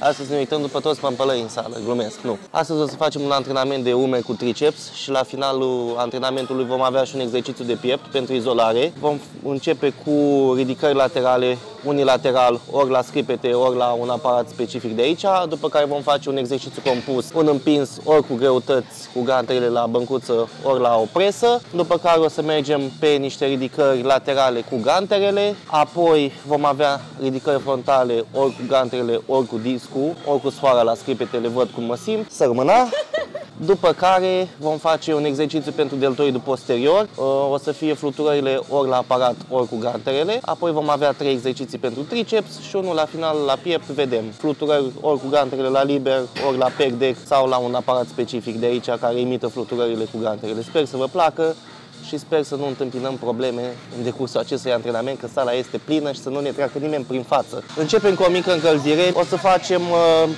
Astăzi ne uităm după toți pampălăii în sală, glumesc, nu. Astăzi o să facem un antrenament de umeri cu triceps și la finalul antrenamentului vom avea și un exercițiu de piept pentru izolare. Vom începe cu ridicări laterale, unilateral, ori la scripete, ori la un aparat specific de aici, după care vom face un exercițiu compus, un împins, ori cu greutăți, cu gantelele la băncuță, ori la o presă, după care o să mergem pe niște ridicări laterale cu gantelele, apoi vom avea ridicări frontale, ori cu gantelele, ori cu discul, ori cu sfoara la scripete, le văd cum mă simt, sărmâna. După care vom face un exercițiu pentru deltoidul posterior, o să fie fluturările ori la aparat, ori cu gantelele. Apoi vom avea 3 exerciții pentru triceps și unul la final la piept, vedem. Fluturări ori cu gantelele la liber, ori la pec deck sau la un aparat specific de aici care imită fluturările cu gantelele. Sper să vă placă și sper să nu întâmpinăm probleme în decursul acestui antrenament, că sala este plină și să nu ne treacă nimeni prin față. Începem cu o mică încălzire. O să facem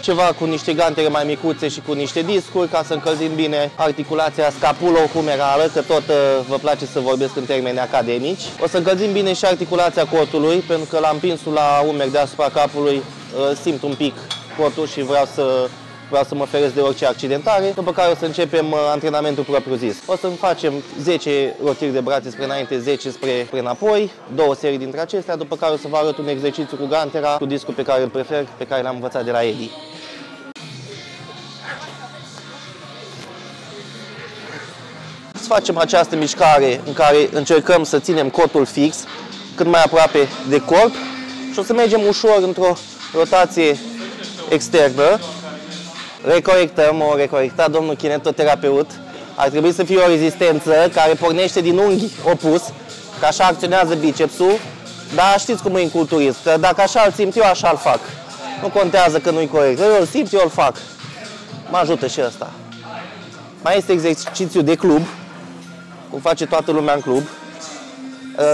ceva cu niște gantele mai micuțe și cu niște discuri ca să încălzim bine articulația scapulo-humerală, că tot vă place să vorbesc în termeni academici. O să încălzim bine și articulația cotului, pentru că la împinsul la umeri deasupra capului simt un pic cotul și vreau să mă feresc de orice accidentare, după care o să începem antrenamentul propriu-zis. O să facem 10 rotiri de brațe spre înainte, 10 spre înapoi, 2 serii dintre acestea, după care o să vă arăt un exercițiu cu gantera, cu discul pe care îl prefer, pe care l-am învățat de la Edi. Să facem această mișcare în care încercăm să ținem cotul fix, cât mai aproape de corp și o să mergem ușor într-o rotație externă. Recorectat domnul kinetoterapeut. Ar trebui să fie o rezistență care pornește din unghi opus, că așa acționează bicepsul, dar știți cum e în culturism, că dacă așa îl simt eu, așa îl fac. Nu contează că nu-i corect, eu îl simt, eu îl fac. Mă ajută și ăsta. Mai este exercițiu de club, cum face toată lumea în club.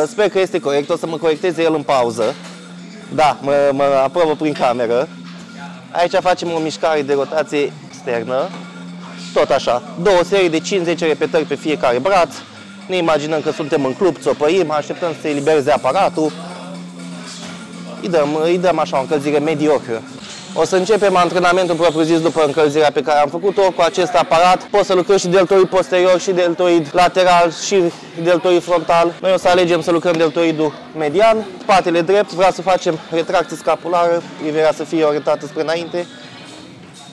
Sper că este corect, o să mă corecteze el în pauză. Da, mă aprobă prin cameră. Aici facem o mișcare de rotație externă, tot așa, 2 serii de 5-10 repetări pe fiecare braț. Ne imaginăm că suntem în club, țopăim, așteptăm să se elibereze aparatul. Îi dăm așa o încălzire mediocră. O să începem antrenamentul propriu-zis după încălzirea pe care am făcut-o. Cu acest aparat pot să lucrez și deltoid posterior, și deltoid lateral, și deltoid frontal. Noi o să alegem să lucrăm deltoidul median, spatele drept, vreau să facem retracție scapulară, privirea să fie orientată spre înainte.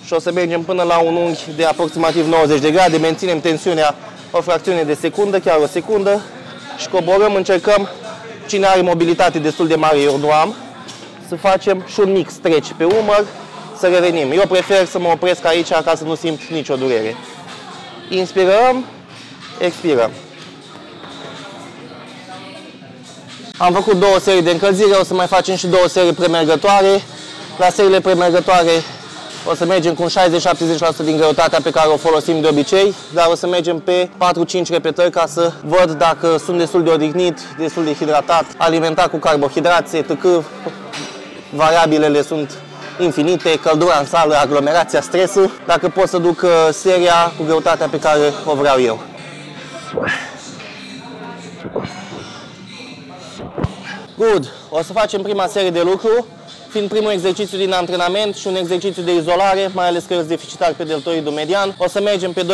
Și o să mergem până la un unghi de aproximativ 90 de grade, menținem tensiunea o fracțiune de secundă, chiar o secundă, și coborăm, încercăm, cine are mobilitate destul de mare, eu nu am, să facem și un mic stretch pe umăr, să revenim. Eu prefer să mă opresc aici ca să nu simt nicio durere. Inspirăm, expirăm. Am făcut 2 serii de încălzire, o să mai facem și 2 serii premergătoare. La seriile premergătoare o să mergem cu 60-70% din greutatea pe care o folosim de obicei, dar o să mergem pe 4-5 repetări ca să văd dacă sunt destul de odihnit, destul de hidratat, alimentat cu carbohidrați, etc. Variabilele sunt infinite, căldura în sală, aglomerația, stresul, dacă pot să duc seria cu greutatea pe care o vreau eu. Good. O să facem prima serie de lucru, fiind primul exercițiu din antrenament și un exercițiu de izolare, mai ales că eu sunt deficitar pe deltoidul median. O să mergem pe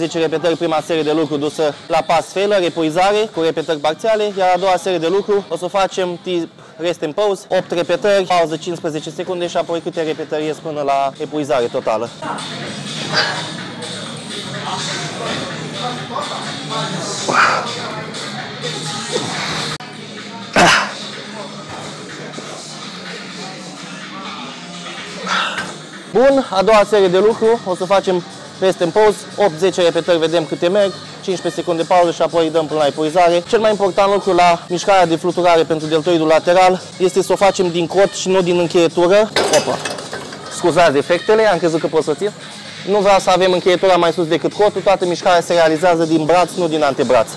12-15 repetări prima serie de lucru dusă la pas failure, epuizare, cu repetări parțiale, iar a doua serie de lucru o să facem tip rest and pause, 8 repetări, pauză 15 secunde și apoi câte repetări ies până la epuizare totală. Bun, a doua serie de lucru, o să facem rest and pause, 8-10 repetări, vedem câte merg, 15 secunde pauză și apoi dăm până la epuizare. Cel mai important lucru la mișcarea de fluturare pentru deltoidul lateral este să o facem din cot și nu din încheietură. Opa! Scuzați defectele, am crezut că pot să țin. Nu vreau să avem încheietura mai sus decât cotul, toată mișcarea se realizează din braț, nu din antebraț.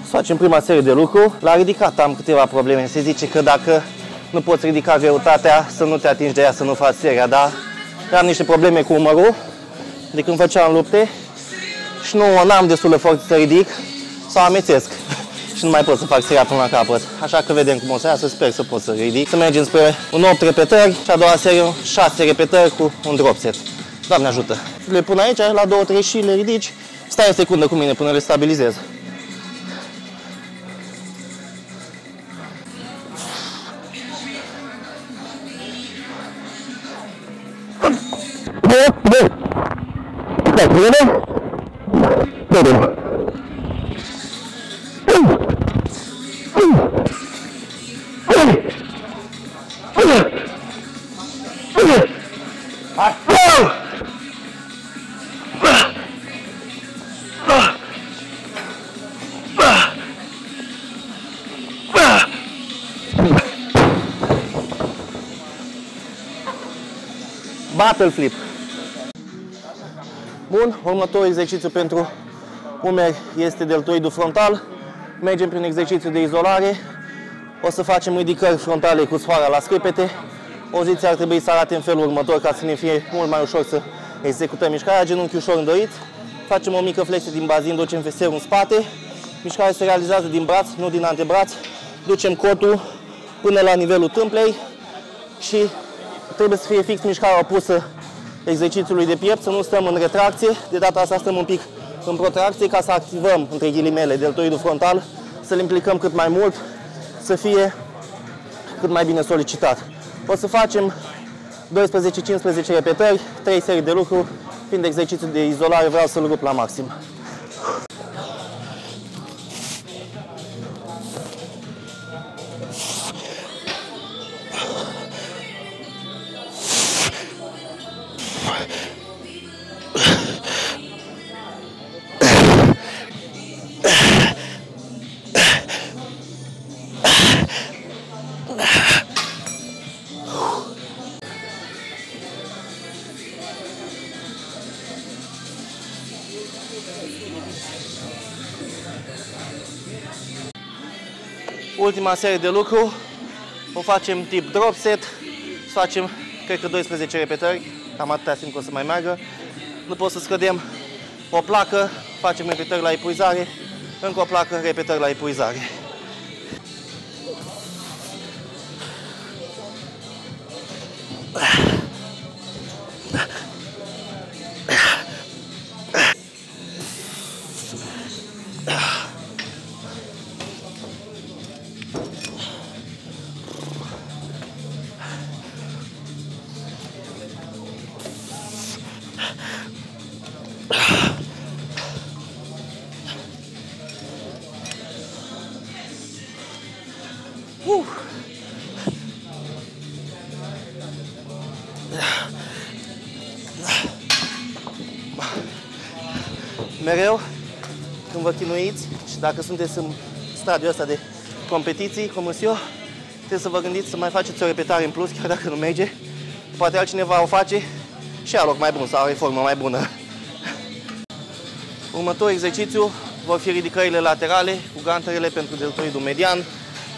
Facem prima serie de lucru. La ridicat am câteva probleme. Se zice că dacă nu poți ridica greutatea, să nu te atingi de ea, să nu faci seria, dar am niște probleme cu umărul de când făceam lupte și nu am destulă forță să ridic sau amețesc și nu mai pot să fac seria până la capăt. Așa că vedem cum o să iasă, sper să pot să ridic. Să mergem spre un 8 repetări și a doua serie 6 repetări cu un drop set. Doamne ajută! Le pun aici, la 2-3 și le ridici. Stai o secundă cu mine până le stabilizez. Battle flip. Bun, următorul exercițiu pentru umeri este deltoidul frontal. Mergem prin exercițiu de izolare. O să facem ridicări frontale cu sfoara la scăpete. Poziția ar trebui să arate în felul următor ca să ne fie mult mai ușor să executăm mișcarea. Genunchi ușor îndorit. Facem o mică flexie din bazin, ducem feserul în spate. Mișcarea se realizează din braț, nu din antebraț. Ducem cotul până la nivelul tâmplei și trebuie să fie fix mișcarea opusă exercițiului de piept, să nu stăm în retracție. De data asta stăm un pic în protracție ca să activăm, între ghilimele, deltoidul frontal, să-l implicăm cât mai mult, să fie cât mai bine solicitat. O să facem 12-15 repetări, 3 serii de lucru, fiind exercițiul de izolare, vreau să-l rup la maxim. Ultima serie de lucru o facem tip drop set, să facem, cred că 12 repetări, cam atâta simt că o să mai meargă. După o să scădem o placă, facem repetări la epuizare, încă o placă, repetări la epuizare. Mereu, când vă chinuiți și dacă sunteți în stadiul ăsta de competiții, cum sunt eu, trebuie să vă gândiți să mai faceți o repetare în plus, chiar dacă nu merge. Poate altcineva o face și ia loc mai bun sau are formă mai bună. Următorul exercițiu vor fi ridicările laterale cu ganterele pentru deltoidul median.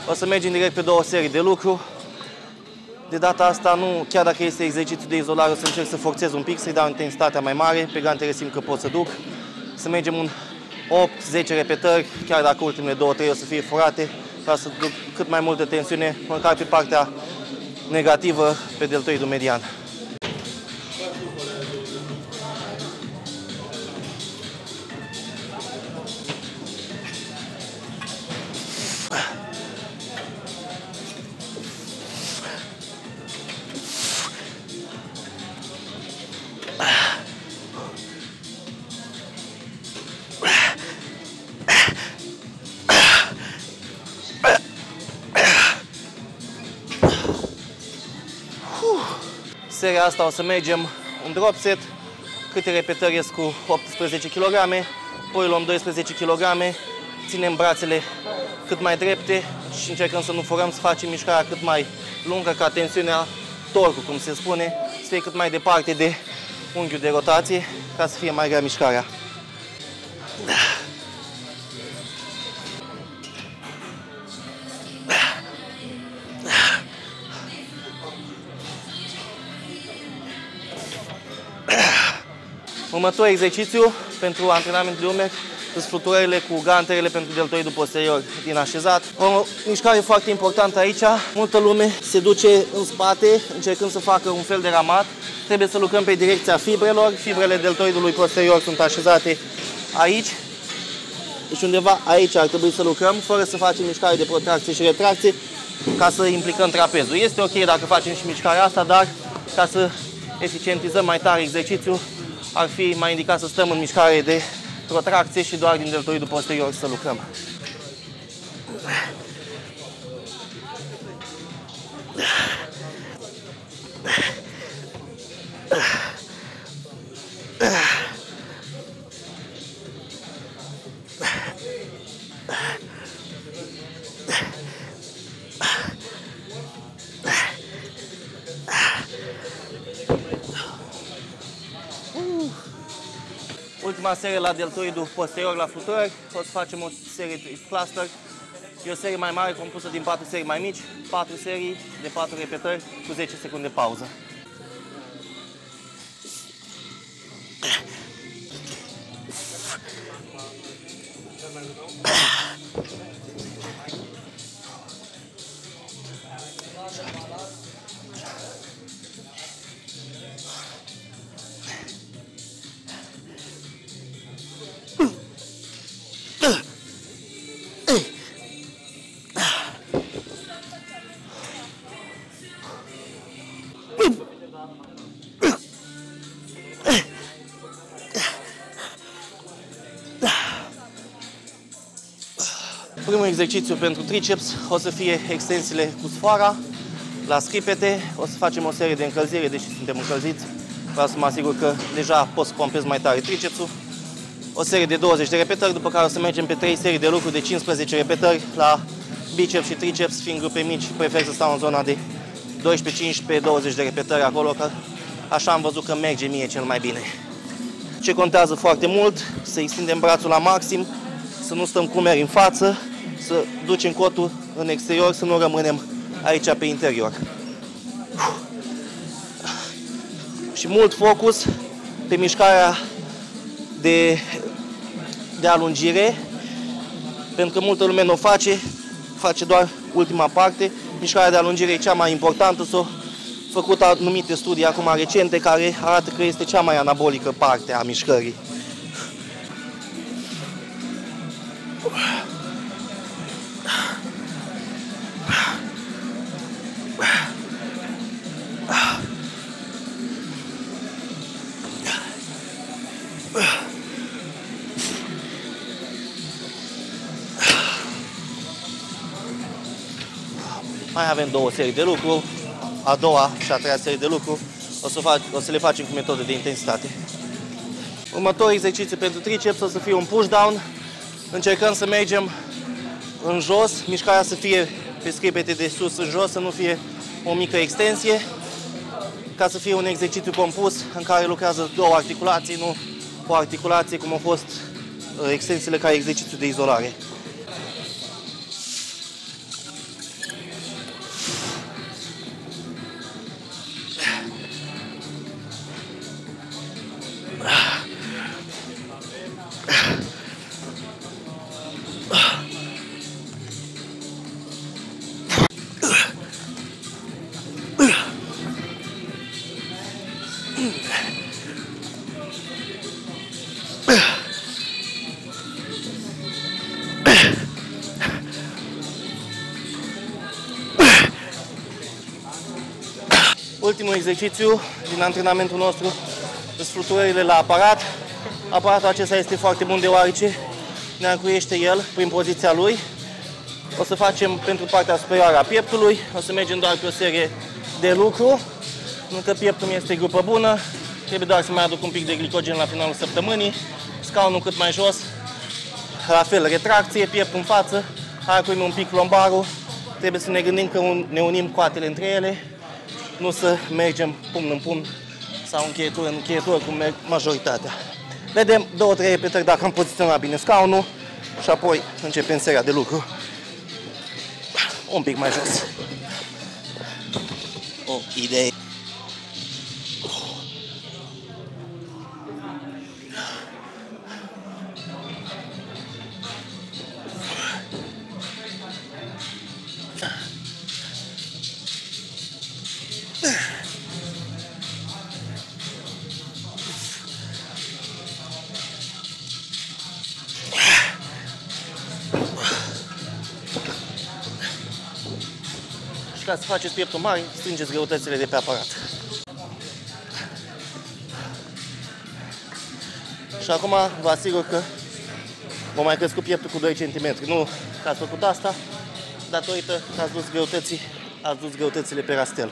O să mergem direct pe 2 serii de lucru. De data asta, nu, chiar dacă este exercițiu de izolare, o să încerc să forțez un pic, să-i dau intensitatea mai mare. Pe gantere simt că pot să duc. Să mergem un 8-10 repetări, chiar dacă ultimele 2-3 o să fie furate, ca să duc cât mai multă tensiune, măcar pe partea negativă, pe deltoidul median. Seria asta o să mergem un drop set, câte repetări ies cu 18 kg, apoi luăm 12 kg, ținem brațele cât mai drepte și încercăm să nu furăm, să facem mișcarea cât mai lungă, ca tensiunea, torcul, cum se spune, să fie cât mai departe de unghiul de rotație, ca să fie mai grea mișcarea. Următorul exercițiu pentru antrenamentul de umeri sunt fluturările cu ganterele pentru deltoidul posterior din așezat. O mișcare foarte importantă aici. Multă lume se duce în spate încercând să facă un fel de ramat. Trebuie să lucrăm pe direcția fibrelor. Fibrele deltoidului posterior sunt așezate aici. Deci undeva aici ar trebui să lucrăm, fără să facem mișcare de protracție și retracție, ca să implicăm trapezul. Este ok dacă facem și mișcarea asta, dar ca să eficientizăm mai tare exercițiul, ar fi mai indicat să stăm în mișcare de protracție și doar din deltoidul posterior să lucrăm. Ultima serie la deltoidul posterior la flutări, o să facem o serie de cluster. E o serie mai mare compusă din 4 serii mai mici, 4 serii de 4 repetări cu 10 secunde pauză. Primul exercițiu pentru triceps o să fie extensiile cu sfoara la scripete. O să facem o serie de încălzire, deși suntem încălziți. Vreau să mă asigur că deja pot să pompez mai tare tricepsul. O serie de 20 de repetări, după care o să mergem pe 3 serii de lucru de 15 repetări la biceps și triceps, fiind grupe mici. Prefer să stau în zona de 12, 15, 20 de repetări acolo, că așa am văzut că merge mie cel mai bine. Ce contează foarte mult, să extindem brațul la maxim, să nu stăm cu umeri în față, să ducem cotul în exterior, să nu rămânem aici pe interior. Și mult focus pe mișcarea de alungire, pentru că multă lume nu o face doar ultima parte. Mișcarea de alungire e cea mai importantă, s-au făcut anumite studii acum recente care arată că este cea mai anabolică parte a mișcării. Mai avem două serii de lucru, a doua și a treia serie de lucru o să le facem cu metode de intensitate. Următorul exercițiu pentru triceps o să fie un push-down. Încercăm să mergem în jos, mișcarea să fie pe scripete de sus în jos, să nu fie o mică extensie, ca să fie un exercițiu compus în care lucrează două articulații, nu o articulație cum au fost extensiile ca exercițiu de izolare. Ultimul exercițiu din antrenamentul nostru sunt fluturările la aparat. Aparatul acesta este foarte bun deoarece ne ancuiește el prin poziția lui. O să facem pentru partea superioară a pieptului, o să mergem doar pe o serie de lucru. Nu că pieptul este grupă bună, trebuie doar să mai aduc un pic de glicogen la finalul săptămânii. Scaunul cât mai jos, la fel, retracție, piept în față, arcuim un pic lombarul. Trebuie să ne gândim că ne unim coatele între ele, nu să mergem pumn în pumn sau încheietură în încheietură cum merg majoritatea. Vedem 2-3 repetări dacă am poziționat bine scaunul și apoi începem seria de lucru. Un pic mai jos. O idee. ca să faceți pieptul mare, strângeți greutățile de pe aparat. Și acum vă asigur că v-a mai crescut pieptul cu 2 cm. Nu că ați făcut asta, datorită că ați dus greutățile pe rastel.